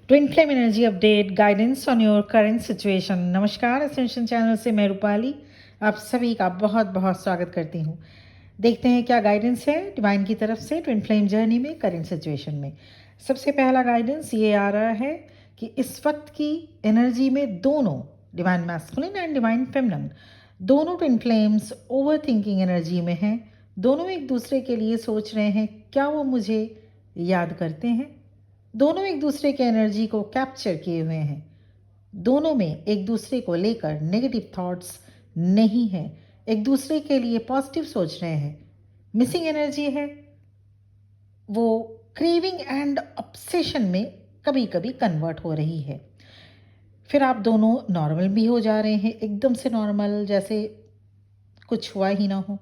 Twin flame energy update guidance on your current situation. नमस्कार, ascension channel से मैं रूपाली आप सभी का बहुत बहुत स्वागत करती हूँ। देखते हैं क्या गाइडेंस है डिवाइन की तरफ से ट्विन फ्लेम जर्नी में करंट सिचुएशन में। सबसे पहला गाइडेंस ये आ रहा है कि इस वक्त की एनर्जी में दोनों divine masculine and divine feminine दोनों twin flames over thinking energy में हैं। दोनों एक दूसरे के लिए सोच रहे हैं क्या वो मुझे याद करते हैं। दोनों एक दूसरे के एनर्जी को कैप्चर किए हुए हैं। दोनों में एक दूसरे को लेकर नेगेटिव थॉट्स नहीं है, एक दूसरे के लिए पॉजिटिव सोच रहे हैं। मिसिंग एनर्जी है वो क्रेविंग एंड ऑब्सेशन में कभी कभी कन्वर्ट हो रही है। फिर आप दोनों नॉर्मल भी हो जा रहे हैं, एकदम से नॉर्मल जैसे कुछ हुआ ही ना हो।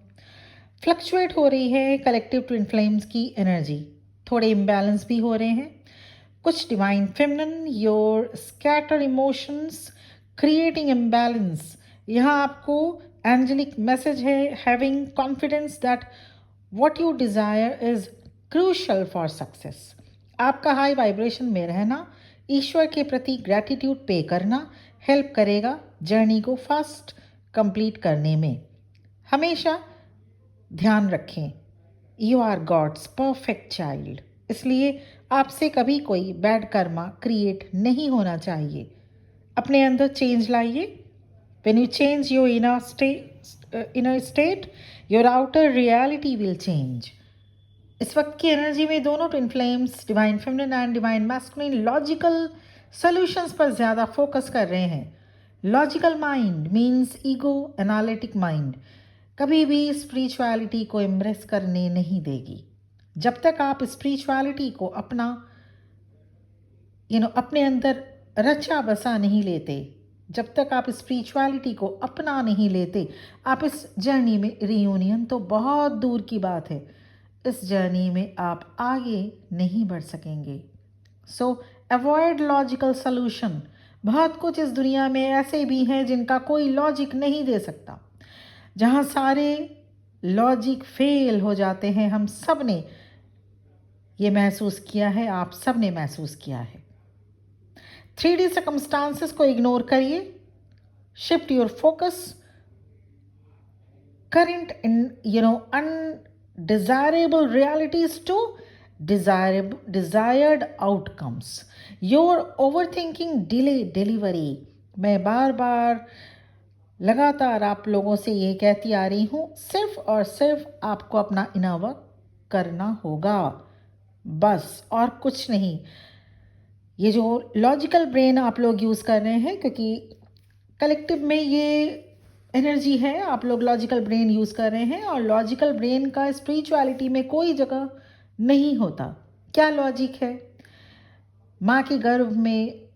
फ्लक्चुएट हो रही है कलेक्टिव ट्विन फ्लेम्स की एनर्जी, थोड़े इम्बैलेंस भी हो रहे हैं। कुछ divine feminine your scatter emotions creating imbalance. यहाँ आपको एंजेलिक मैसेज है, having confidence that what you desire is crucial for success. आपका हाई वाइब्रेशन में रहना, ईश्वर के प्रति ग्रैटिट्यूड पे करना हेल्प करेगा जर्नी को फास्ट कंप्लीट करने में। हमेशा ध्यान रखें you are God's perfect child, इसलिए आपसे कभी कोई बैड कर्मा क्रिएट नहीं होना चाहिए। अपने अंदर चेंज लाइए। When you change your inner state your outer reality will change. इस वक्त की एनर्जी में दोनों twin flames divine feminine and divine masculine logical solutions पर ज़्यादा फोकस कर रहे हैं। Logical mind means ego analytic mind कभी भी स्पिरिचुअलिटी को एम्ब्रेस करने नहीं देगी। जब तक आप स्पिरिचुअलिटी को अपने अंदर रचा बसा नहीं लेते, जब तक आप स्पिरिचुअलिटी को अपना नहीं लेते, आप इस जर्नी में रियूनियन तो बहुत दूर की बात है, इस जर्नी में आप आगे नहीं बढ़ सकेंगे। सो अवॉइड लॉजिकल सॉल्यूशन। बहुत कुछ इस दुनिया में ऐसे भी हैं जिनका कोई लॉजिक नहीं दे सकता, जहाँ सारे लॉजिक फेल हो जाते हैं। हम सब ने ये महसूस किया है, आप सब ने महसूस किया है। 3D सर्कमस्टांसेस को इग्नोर करिए, shift your focus current undesirable realities to desired outcomes. Your overthinking delay delivery. मैं बार बार लगातार आप लोगों से ये कहती आ रही हूँ, सिर्फ और सिर्फ आपको अपना इनर वर्क करना होगा, बस और कुछ नहीं। ये जो लॉजिकल ब्रेन आप लोग यूज़ कर रहे हैं, क्योंकि कलेक्टिव में ये एनर्जी है, आप लोग लॉजिकल ब्रेन यूज़ कर रहे हैं और लॉजिकल ब्रेन का स्पिरिचुअलिटी में कोई जगह नहीं होता। क्या लॉजिक है? माँ के गर्भ में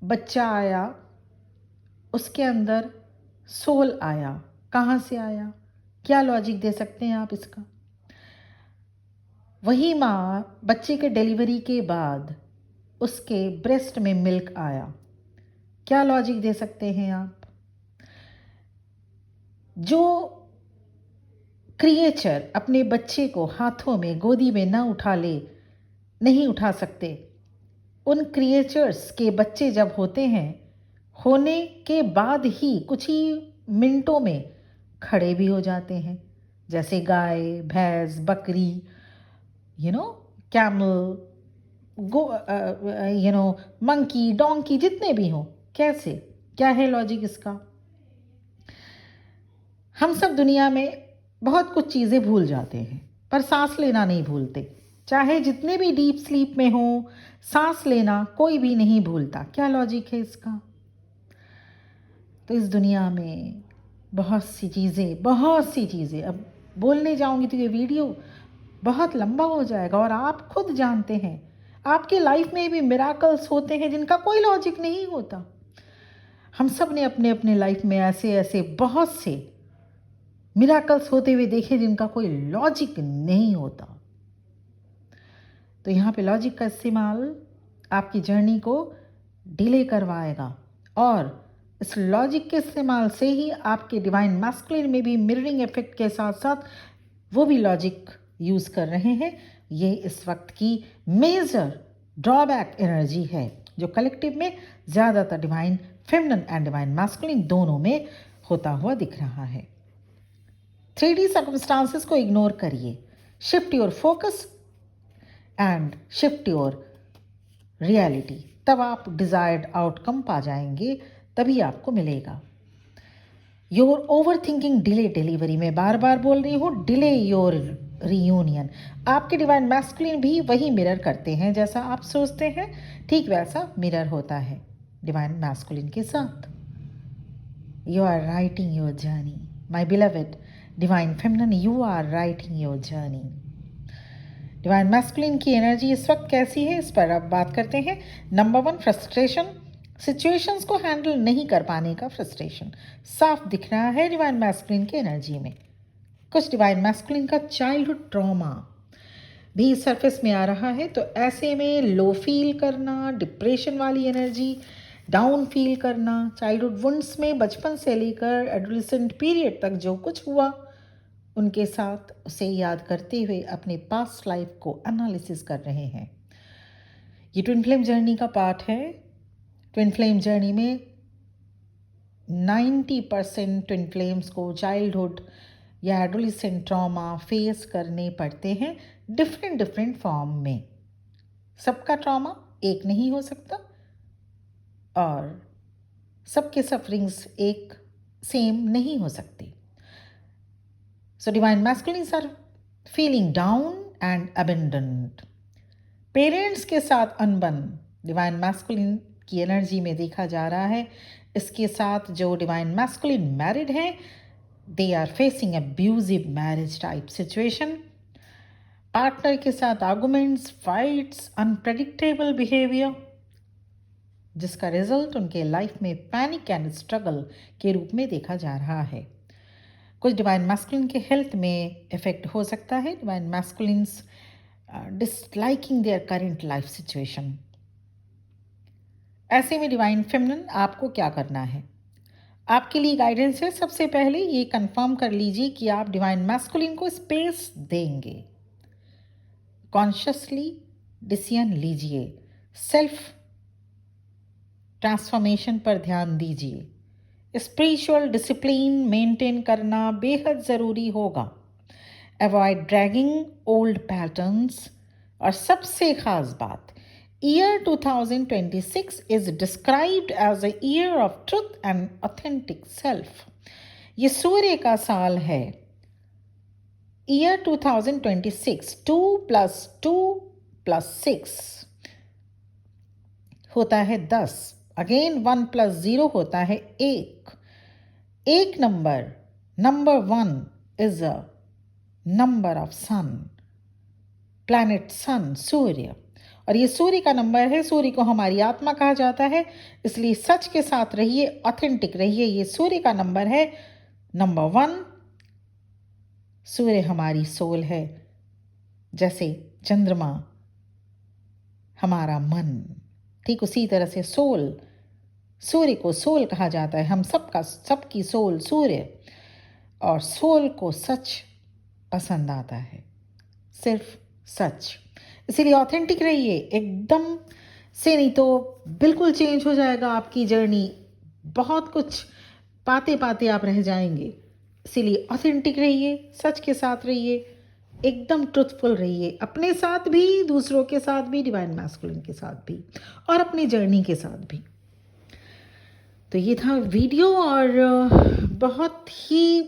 बच्चा आया, उसके अंदर सोल आया, कहाँ से आया? क्या लॉजिक दे सकते हैं आप इसका? वही माँ बच्चे के डिलीवरी के बाद उसके ब्रेस्ट में मिल्क आया, क्या लॉजिक दे सकते हैं आप? जो क्रिएचर अपने बच्चे को हाथों में गोदी में ना उठा ले, नहीं उठा सकते, उन क्रिएचर्स के बच्चे जब होते हैं, होने के बाद ही कुछ ही मिनटों में खड़े भी हो जाते हैं। जैसे गाय, भैंस, बकरी, कैमल, मंकी, डोंकी, जितने भी हों। कैसे? क्या है लॉजिक इसका? हम सब दुनिया में बहुत कुछ चीज़ें भूल जाते हैं, पर सांस लेना नहीं भूलते। चाहे जितने भी डीप स्लीप में हो, सांस लेना कोई भी नहीं भूलता। क्या लॉजिक है इसका? तो इस दुनिया में बहुत सी चीज़ें अब बोलने जाऊंगी तो ये वीडियो बहुत लंबा हो जाएगा, और आप खुद जानते हैं आपके लाइफ में भी मिराकल्स होते हैं जिनका कोई लॉजिक नहीं होता। हम सब ने अपने अपने लाइफ में ऐसे ऐसे बहुत से मिराकल्स होते हुए देखे जिनका कोई लॉजिक नहीं होता। तो यहाँ पे लॉजिक का इस्तेमाल आपकी जर्नी को डिले करवाएगा, और इस लॉजिक के इस्तेमाल से ही आपके डिवाइन मैस्कुलिन में भी मिररिंग इफेक्ट के साथ साथ वो भी लॉजिक यूज़ कर रहे हैं। ये इस वक्त की मेजर ड्रॉबैक एनर्जी है जो कलेक्टिव में ज़्यादातर divine feminine and divine masculine दोनों में होता हुआ दिख रहा है। 3D सर्कमस्टांसेस को इग्नोर करिए, shift your focus and shift your reality, तब आप डिजायर्ड आउटकम पा जाएंगे, तभी आपको मिलेगा। Your overthinking delay delivery, में बार बार बोल रही हूँ, डिले योर रियूनियन। आपके डिवाइन मैस्कुलिन भी वही मिरर करते हैं, जैसा आप सोचते हैं ठीक वैसा मिरर होता है डिवाइन मैस्कुलिन के साथ। You are writing your journey my beloved divine feminine, you are writing your journey. Divine masculine की एनर्जी इस वक्त कैसी है, इस पर अब बात करते हैं। नंबर 1, फ्रस्ट्रेशन, सिचुएशंस को हैंडल नहीं कर पाने का फ्रस्ट्रेशन साफ दिख रहा है डिवाइन मैस्कुलिन की एनर्जी में। कुछ डिवाइन मैस्कुलिन का चाइल्डहुड ट्रॉमा भी सरफेस में आ रहा है, तो ऐसे में लो फील करना, डिप्रेशन वाली एनर्जी, डाउन फील करना, चाइल्डहुड वुंड्स में बचपन से लेकर एडोलेसेंट पीरियड तक जो कुछ हुआ उनके साथ उसे याद करते हुए अपने पास्ट लाइफ को एनालिसिस कर रहे हैं। ये ट्विन फ्लेम जर्नी का पार्ट है। ट्विन फ्लेम जर्नी में 90% ट्विन फ्लेम्स को चाइल्डहुड या एडोलेसेंट ट्रॉमा फेस करने पड़ते हैं डिफरेंट फॉर्म में। सबका ट्रॉमा एक नहीं हो सकता और सबके सफरिंग्स एक सेम नहीं हो सकती। So divine masculines are feeling down and abandoned. Parents के साथ अनबन डिवाइन मैस्कुलिन की एनर्जी में देखा जा रहा है। इसके साथ जो डिवाइन मैस्कुलिन मैरिड हैं, they are facing abusive marriage type situation. Partner के साथ आर्गुमेंट्स, फाइट्स, अनप्रेडिक्टेबल बिहेवियर, जिसका रिजल्ट उनके लाइफ में पैनिक एंड स्ट्रगल के रूप में देखा जा रहा है। कुछ डिवाइन मैस्कुलिन के हेल्थ में इफेक्ट हो सकता है। Divine masculines disliking their current life situation. ऐसे में डिवाइन फेमिनिन आपको क्या करना है, आपके लिए गाइडेंस है। सबसे पहले ये कंफर्म कर लीजिए कि आप डिवाइन मैस्कुलिन को स्पेस देंगे। कॉन्शियसली डिसीजन लीजिए, सेल्फ ट्रांसफॉर्मेशन पर ध्यान दीजिए। स्पिरिचुअल डिसिप्लिन मेंटेन करना बेहद ज़रूरी होगा। Avoid dragging old patterns. और सबसे ख़ास बात, year 2026 is described as a year of truth and authentic self. ये सूर्य का साल है। ईयर 2026 2 + 2 + 6 होता है 10। अगेन 1 + 0 होता है 1। एक number 1 is a number of sun, planet sun, सूर्य। और ये सूर्य का नंबर है। सूर्य को हमारी आत्मा कहा जाता है, इसलिए सच के साथ रहिए, ऑथेंटिक रहिए। ये सूर्य का नंबर है, नंबर 1। सूर्य हमारी सोल है, जैसे चंद्रमा हमारा मन, ठीक उसी तरह से सोल, सूर्य को सोल कहा जाता है। हम सबकी सोल सूर्य, और सोल को सच पसंद आता है, सिर्फ सच। इसीलिए ऑथेंटिक रहिए एकदम से, नहीं तो बिल्कुल चेंज हो जाएगा आपकी जर्नी। बहुत कुछ पाते पाते आप रह जाएंगे। इसीलिए ऑथेंटिक रहिए, सच के साथ रहिए, एकदम ट्रुथफुल रहिए, अपने साथ भी, दूसरों के साथ भी, डिवाइन मैस्कुलिन के साथ भी, और अपनी जर्नी के साथ भी। तो ये था वीडियो, और बहुत ही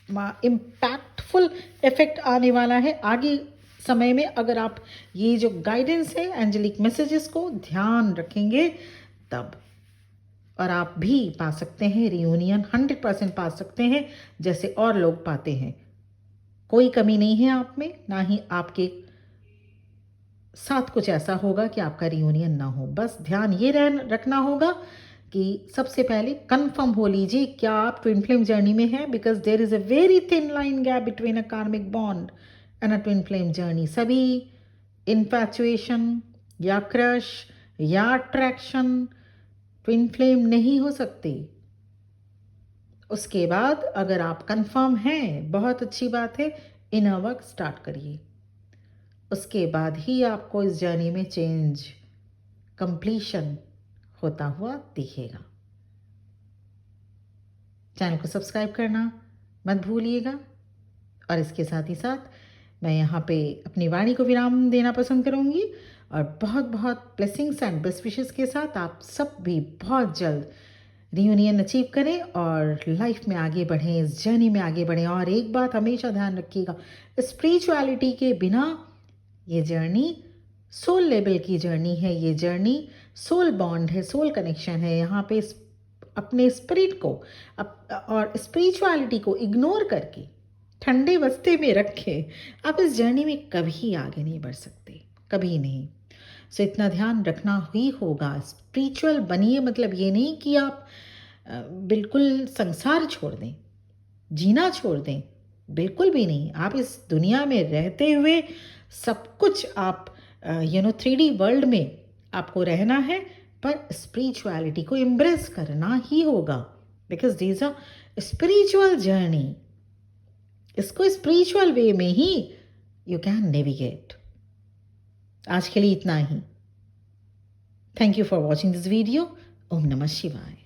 इम्पैक्टफुल इफेक्ट आने वाला है आगे समय में। अगर आप ये जो गाइडेंस है, एंजेलिक मैसेजेस को ध्यान रखेंगे तब, और आप भी पा सकते हैं रियूनियन, 100% पा सकते हैं जैसे और लोग पाते हैं। कोई कमी नहीं है आप में, ना ही आपके साथ कुछ ऐसा होगा कि आपका रियूनियन ना हो। बस ध्यान ये रखना होगा कि सबसे पहले कंफर्म हो लीजिए क्या आप ट्विन फ्लेम जर्नी में हैं, because there is a very thin line gap between a karmic bond and a twin flame journey. सभी इन्फैचुएशन या क्रश या अट्रैक्शन ट्विन फ्लेम नहीं हो सकते। उसके बाद अगर आप कंफर्म हैं, बहुत अच्छी बात है, इनर वर्क स्टार्ट करिए। उसके बाद ही आपको इस जर्नी में चेंज कंप्लीशन होता हुआ दिखेगा। चैनल को सब्सक्राइब करना मत भूलिएगा। और इसके साथ ही साथ मैं यहाँ पे अपनी वाणी को विराम देना पसंद करूँगी और बहुत बहुत ब्लेसिंग्स एंड बेस्ट विशेस के साथ आप सब भी बहुत जल्द रियूनियन अचीव करें और लाइफ में आगे बढ़ें, इस जर्नी में आगे बढ़ें। और एक बात हमेशा ध्यान रखिएगा, स्पिरिचुअलिटी के बिना ये जर्नी सोल लेवल की जर्नी है, ये जर्नी सोल बॉन्ड है, सोल कनेक्शन है। यहाँ पे अपने स्पिरिट को और स्पिरिचुअलिटी को इग्नोर करके ठंडे बस्ते में रखे आप इस जर्नी में कभी आगे नहीं बढ़ सकते, कभी नहीं। सो इतना ध्यान रखना ही होगा। स्पिरिचुअल बनिए मतलब ये नहीं कि आप बिल्कुल संसार छोड़ दें, जीना छोड़ दें, बिल्कुल भी नहीं। आप इस दुनिया में रहते हुए सब कुछ आप 3D वर्ल्ड में आपको रहना है, पर स्पिरिचुअलिटी को एम्ब्रेस करना ही होगा, because this a spiritual journey. इसको स्पिरिचुअल वे में ही यू कैन नेविगेट। आज के लिए इतना ही। Thank you for watching this video. Om नमः शिवाय।